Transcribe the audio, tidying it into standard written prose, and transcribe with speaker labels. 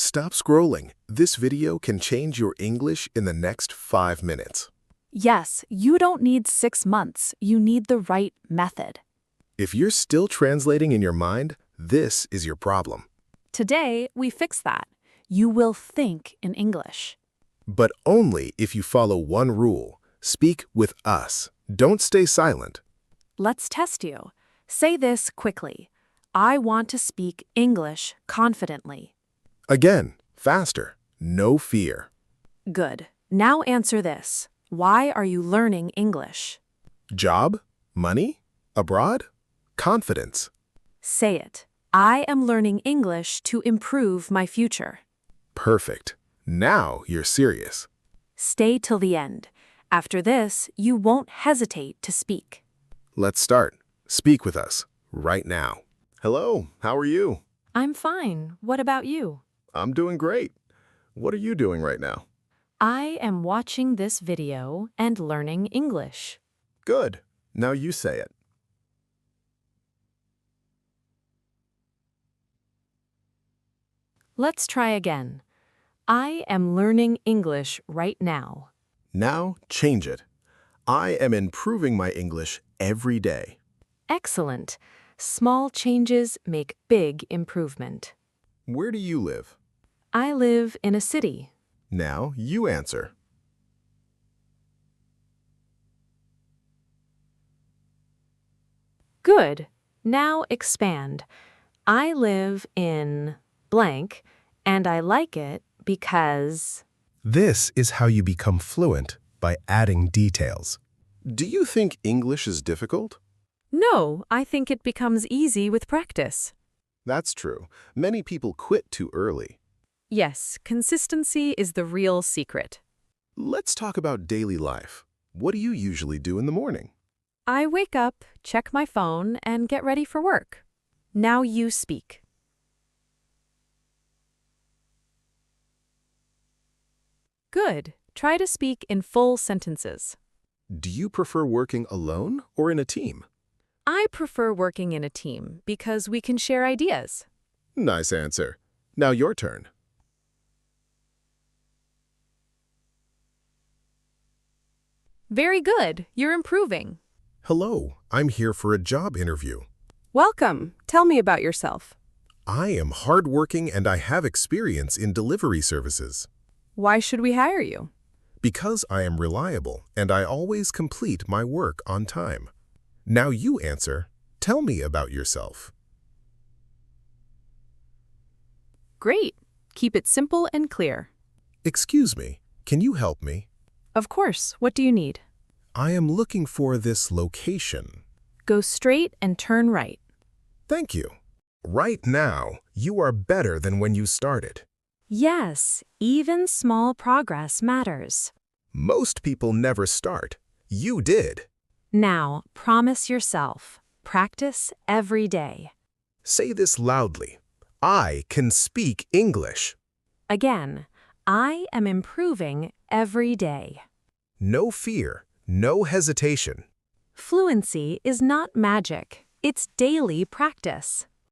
Speaker 1: Stop scrolling. This video can change your English in the next 5 minutes.
Speaker 2: Yes, you don't need 6 months. You need the right method.
Speaker 1: If you're still translating in your mind, this is your problem.
Speaker 2: Today, we fix that. You will think in English.
Speaker 1: But only if you follow one rule. Speak with us. Don't stay silent.
Speaker 2: Let's test you. Say this quickly. I want to speak English confidently.
Speaker 1: Again, faster. No fear.
Speaker 2: Good. Now answer this. Why are you learning English?
Speaker 1: Job? Money? Abroad? Confidence.
Speaker 2: Say it. I am learning English to improve my future.
Speaker 1: Perfect. Now you're serious.
Speaker 2: Stay till the end. After this, you won't hesitate to speak.
Speaker 1: Let's start. Speak with us right now. Hello, how are you?
Speaker 2: I'm fine. What about you?
Speaker 1: I'm doing great. What are you doing right now?
Speaker 2: I am watching this video and learning English.
Speaker 1: Good. Now you say it.
Speaker 2: Let's try again. I am learning English right now.
Speaker 1: Now change it. I am improving my English every day.
Speaker 2: Excellent. Small changes make big improvement.
Speaker 1: Where do you live?
Speaker 2: I live in a city.
Speaker 1: Now you answer.
Speaker 2: Good. Now expand. I live in blank, and I like it because...
Speaker 1: This is how you become fluent, by adding details. Do you think English is difficult?
Speaker 2: No, I think it becomes easy with practice.
Speaker 1: That's true. Many people quit too early.
Speaker 2: Yes, consistency is the real secret.
Speaker 1: Let's talk about daily life. What do you usually do in the morning?
Speaker 2: I wake up, check my phone, and get ready for work. Now you speak. Good. Try to speak in full sentences.
Speaker 1: Do you prefer working alone or in a team?
Speaker 2: I prefer working in a team because we can share ideas.
Speaker 1: Nice answer. Now your turn.
Speaker 2: Very good. You're improving.
Speaker 1: Hello, I'm here for a job interview.
Speaker 2: Welcome. Tell me about yourself.
Speaker 1: I am hardworking and I have experience in delivery services.
Speaker 2: Why should we hire you?
Speaker 1: Because I am reliable and I always complete my work on time. Now you answer. Tell me about yourself.
Speaker 2: Great. Keep it simple and clear.
Speaker 1: Excuse me, can you help me?
Speaker 2: Of course. What do you need?
Speaker 1: I am looking for this location.
Speaker 2: Go straight and turn right.
Speaker 1: Thank you. Right now, you are better than when you started.
Speaker 2: Yes, even small progress matters.
Speaker 1: Most people never start. You did.
Speaker 2: Now, promise yourself. Practice every day.
Speaker 1: Say this loudly. I can speak English.
Speaker 2: Again, I am improving every day.
Speaker 1: No fear, no hesitation.
Speaker 2: Fluency is not magic. It's daily practice.